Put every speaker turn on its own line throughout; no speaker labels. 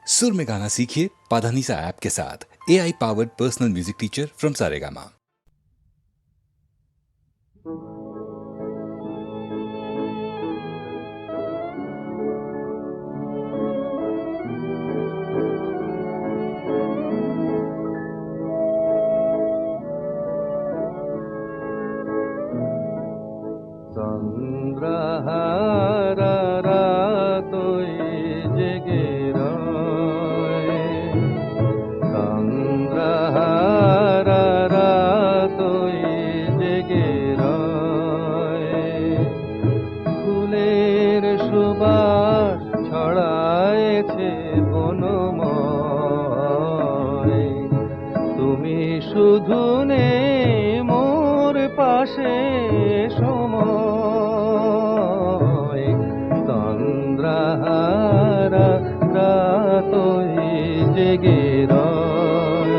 सुर में गाना सीखिए पाधानीसा ऐप के साथ। AI powered personal music teacher from Saregama.
শুধু নেই মোর পাশে সময়, তন্দ্রাহারা রাতই জেগে রয়।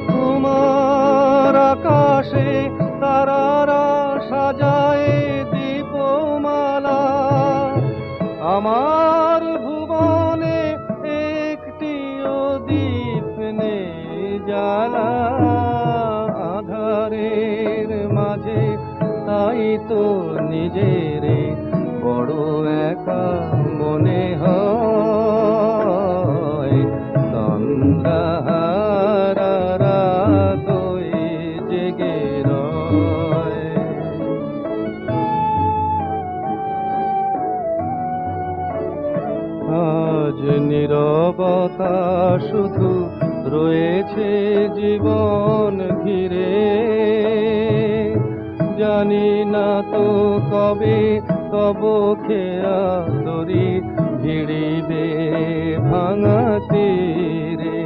তোমার আকাশে তারারা সাজায় দীপমালা, আমার ভুবনে একটিও দীপ নেই জ্বালা। আধারের মাঝে তাই তো নিজেরে বড় একা মনে হয়। তন্দ্রাহারা রাতই জেগে রয়। আজ নীরবতা শুধু রয়েছে জীবন ঘিরে, জানি না তো কবে তব খেয়া তরি ভিড়িবে ভাঙা তীরে।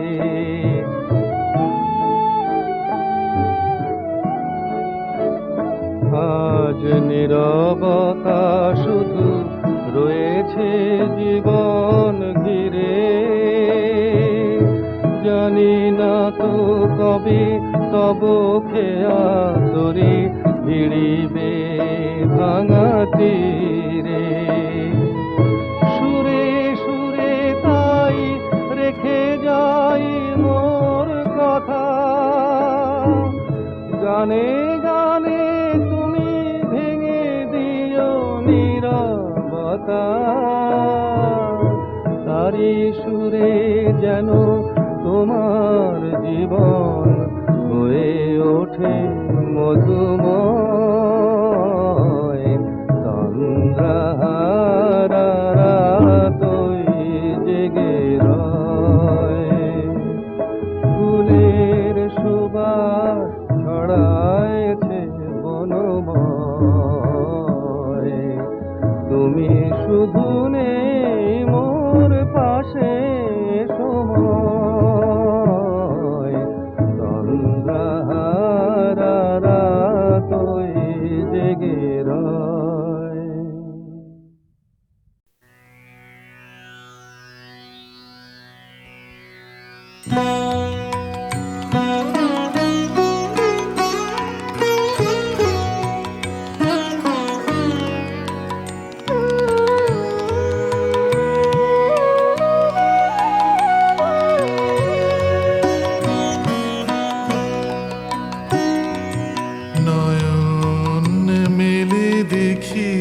আজ নীরবতা শুধু রয়েছে জীবন ঘিরে, জানি না তো কবে তব খেয়া তরি ভিড়িবে ভাঙা তীরে। সুরে সুরে তাই রেখে যাই মোর কথা, গানে গানে তুমি ভেঙে দিও নীরবতা। তারি সুরে যেন তোমার জীবন হয়ে ওঠে মধুময়। তন্দ্রাহারা রাতই জেগে রয়। ফুলের সুবাস ছড়ায়েছে বনময়, তুমি শুধু নেই মোর পাশে সময়। তন্দ্রাহারা রাতই জেগে রয়।
নয়ন মেলে দেখি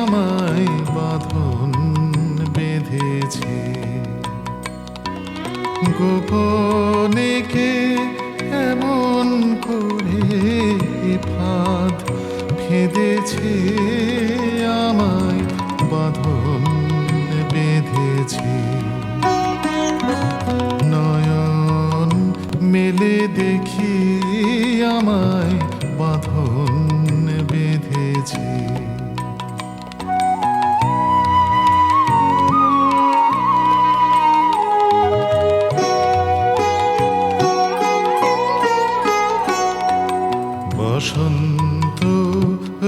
আমায় বাঁধন বেঁধেছে, গোপনে কে এমন করে ফাঁদ ফেঁদেছে, আমায় বাঁধন বেঁধেছে। নয়ন মেলে দেখি আমায় বাঁধন বেঁধেছে। বসন্ত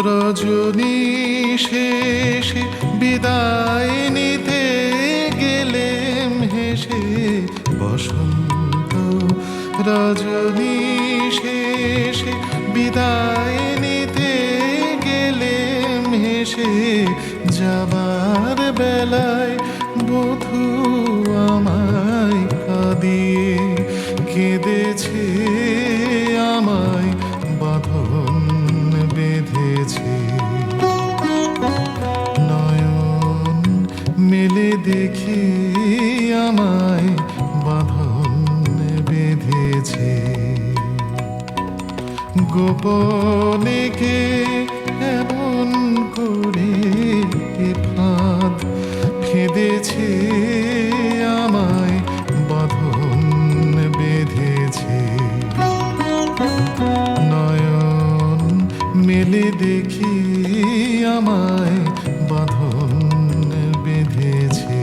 রজনী শেষে বিদায় নিতে গেলেম হেসে। বসন্ত রজনী শেষে বিদায় নিতে গেলেম হেসে। যাবার বেলায় বধূ আমায় কাঁদিয়ে কেঁদেছে, আমায় বাঁধন বেঁধেছে। নয়ন মেলে দেখি আমায় বাঁধন বেঁধেছে। গোপনে কে এমন করে ফাঁদ ফেঁদেছে, আমায় বাঁধন বেঁধেছে। নয়ন মেলে দেখি আমায় বাঁধন বেঁধেছে।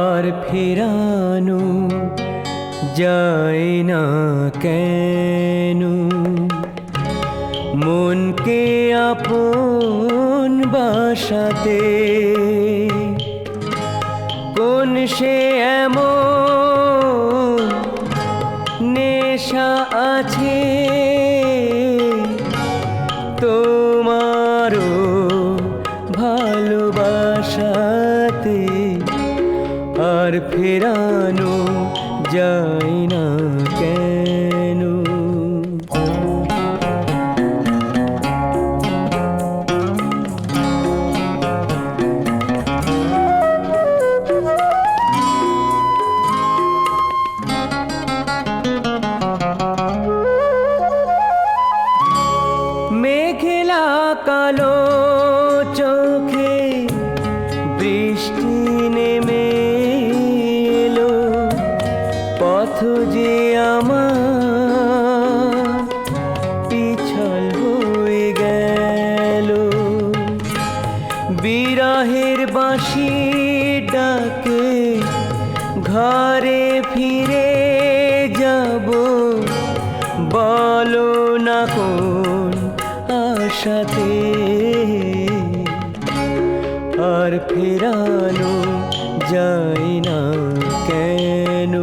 আর ফেরানো যায় না কেন মনকে আপন বাসাতে? কোন সে এমন নেশা আছে তোমারও ভালোবাসাতে? আর ফেরানো যায় না কেন? মেঘলা কালো চোখে বৃষ্টি নেমে এলো, পথ যে আমার পিছল হয়ে গেল। বিরহের বাঁশি ডাকে ঘরে ফিরে যাব, বলো না কোন আশাতে? আর ফেরানো যায় না কেন?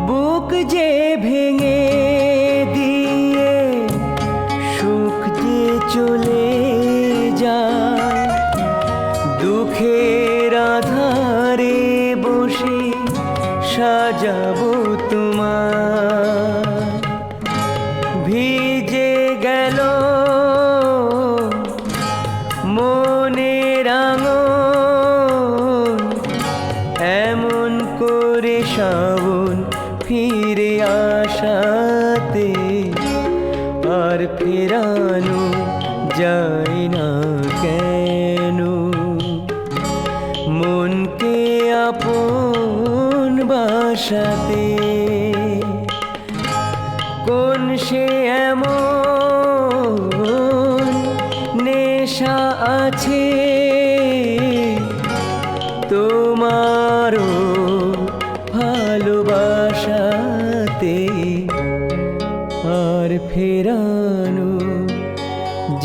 বুক যে ভেঙে দিয়ে সুখ যে চলে যায়, দুঃখের আধারে বসে সাজাবো তোমার। ভিজে গেল মনের আঙন, এমন করে শ্রাবণ ফিরে আসাতে? আর ফেরানো যায় না কেন মনকে আপন বাসাতে? কোন সে এমন নেশা আছে তোমারও ভালোবাসাতে? আর ফেরানো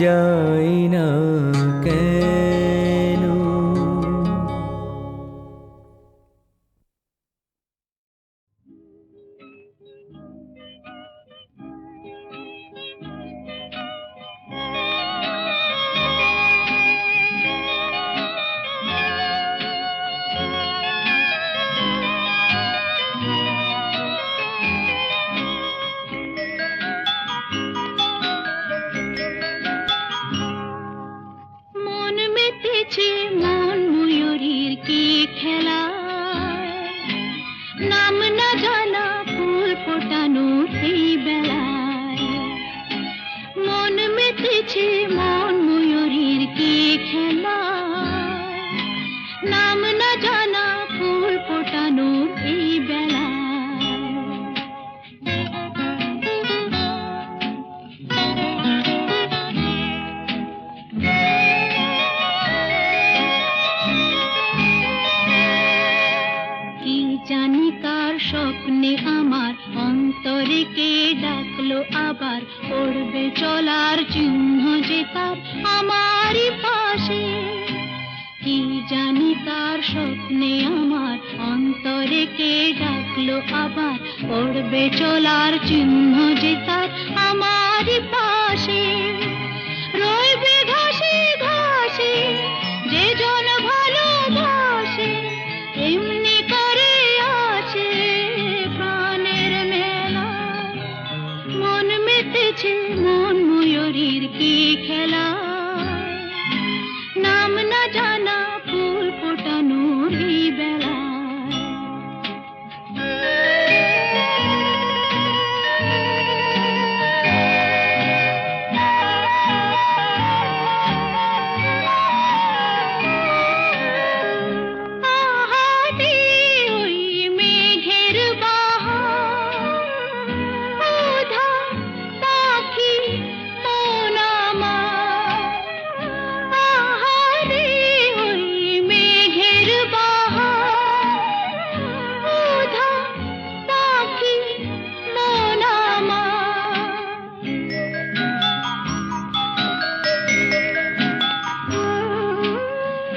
যায় না কেন?
স্বপ্নে আমার অন্তরে কে ডাকলো আবার, পড়বে চলার চিহ্ন যে তার আমারই পাশে। কি জানি তার স্বপ্নে আমার অন্তরে কে ডাকলো আবার, পড়বে চলার চিহ্ন যে তার আমারই পাশে। রইবে ঘাসে ঘাসে যে জন ভালোবাসে, এমনি করে আছে প্রাণের মেলা। মন মেতেছে মন ময়ূরীর কি খেলা, নাম না জানা ফুল ফোটানোর এই বেলা। আহারে ওই মেঘের বাহার, ওধা পাখি মন আমার। আহারে ওই মেঘের বাহার, ওধা পাখি মন আমার।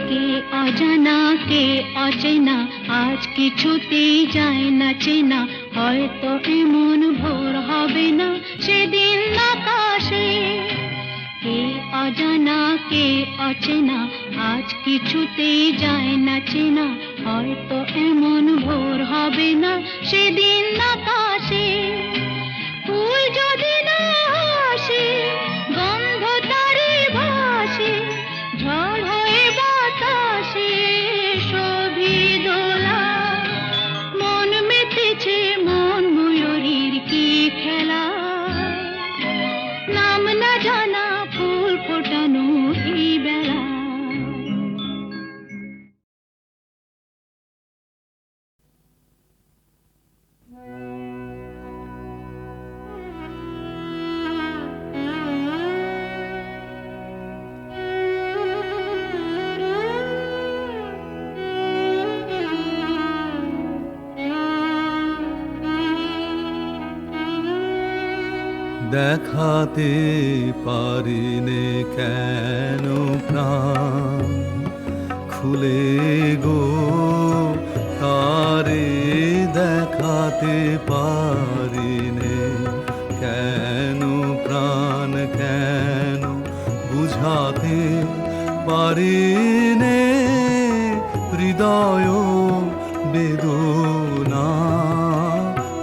কে অজানা কে অচেনা, আজ কিছুতেই যায় না চেনা। হয়তো এমন ভোর হবে না সেদিন আকাশে। কে অজানা কে অচেনা, আজ কিছুতেই যায় না চেনা। হয়তো এমন ভোর হবে না সেদিন আকাশে। ফুল যদি না আসে, গন্ধ তারে ভাসে, ঝড় হয়ে বাতাসে শোভি দোলা। মন মেতেছে মন ময়ূরীর কি খেলা, নাম না জানা ফুল ফোটানো এই বেলা।
দেখাতে পারিনে কেন প্রাণ খুলে গো তারে, দেখাতে পারিনে কেন প্রাণ কেন বুঝাতে পারিনে হৃদয় বেদনা,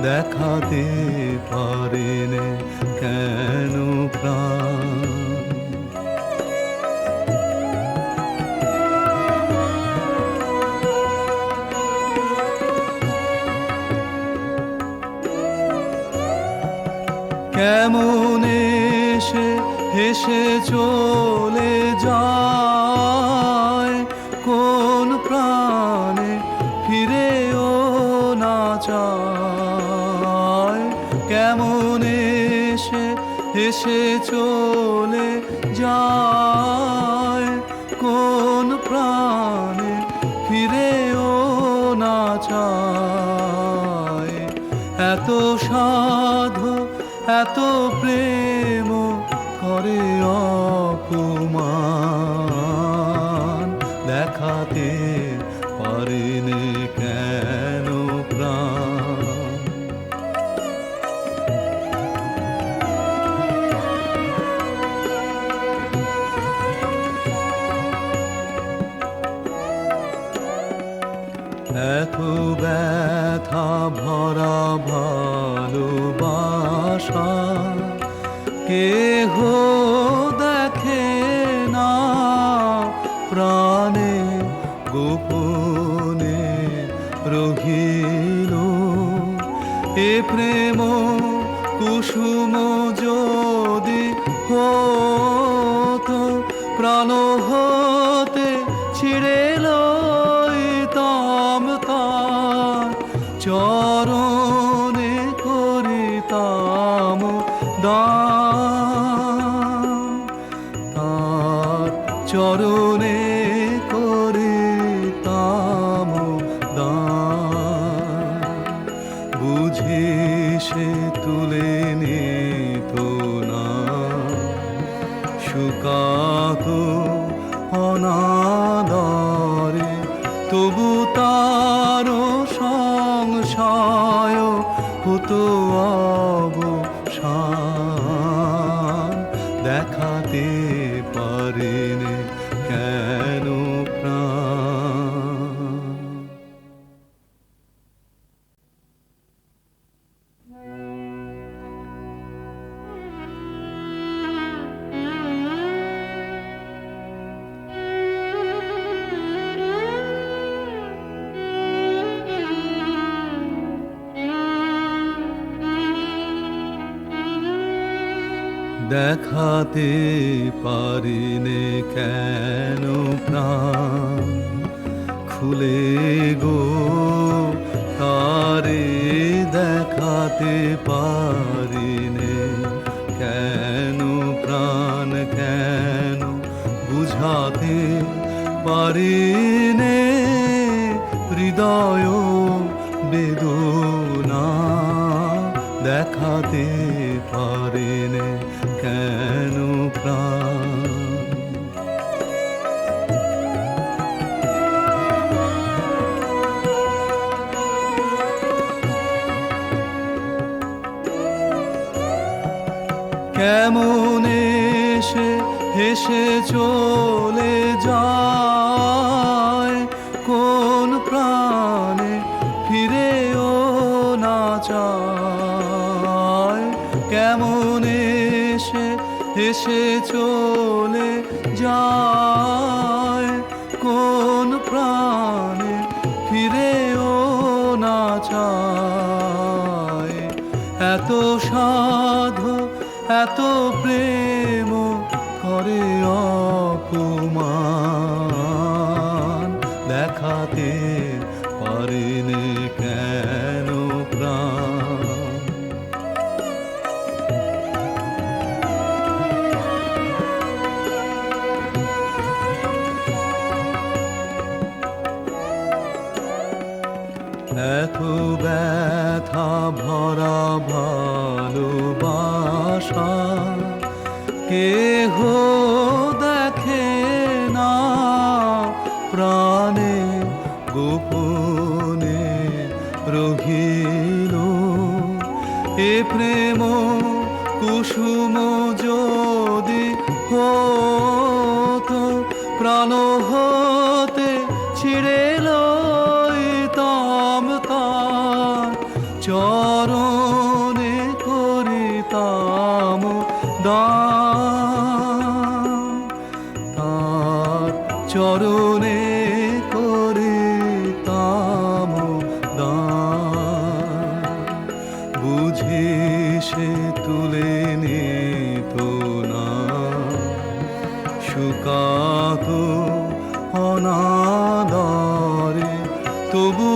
দেখাতে পারিনে কেন প্রাণ। কেমন এসে হেসে চলে যায়, কোন প্রাণে ফিরেও না চায়। কেমন এসে হেসে চলে যায়, কোন প্রাণে ফিরেও না চায়। এত সাধু এত প্রেম করে অপমান, দেখাতে পারিনে কেন প্রাণ। এত ব্যথা ভরা ভালোবাসা কেহ দেখে না প্রাণে, গোপনে রহিল এ প্রেম কুসুম যদি হতো প্রাণ হতে ছিঁড়ে লইতাম তার চরণে করিতাম দান, তার চরণে করিতাম দান। তো অবসান দেখাতে পারেনি কেন প্রাণ। দেখাতে পারিনে কেন প্রাণ খুলে গো তারে দেখাতে পারিনে কেন প্রাণ কেন বুঝাতে পারিনে হৃদয় বেদনা দেখাতে পারিনে কেন প্রাণ। কেমন এসে হেসে চলে যায় কোন প্রাণে ফিরেও না চায়। কেমন এসে হেসে চলে যায় কোন প্রাণে ফিরেও না চায়। এত সাধু এত প্রেম করে অপমান দেখাতে পারেনি কেন প্রাণ। এত ব্যথা ভরা ভালোবাসা কেহ দেখে না প্রাণে গোপনে রহিল এ প্রেম কুসুম যদি হতো প্রাণ হতে ছিঁড়ে লইতাম তার চরণে করিতাম দান তার চরণে করিতাম দান। বুঝি সে তুলে নিত না শুকাতো অনাদরে তবু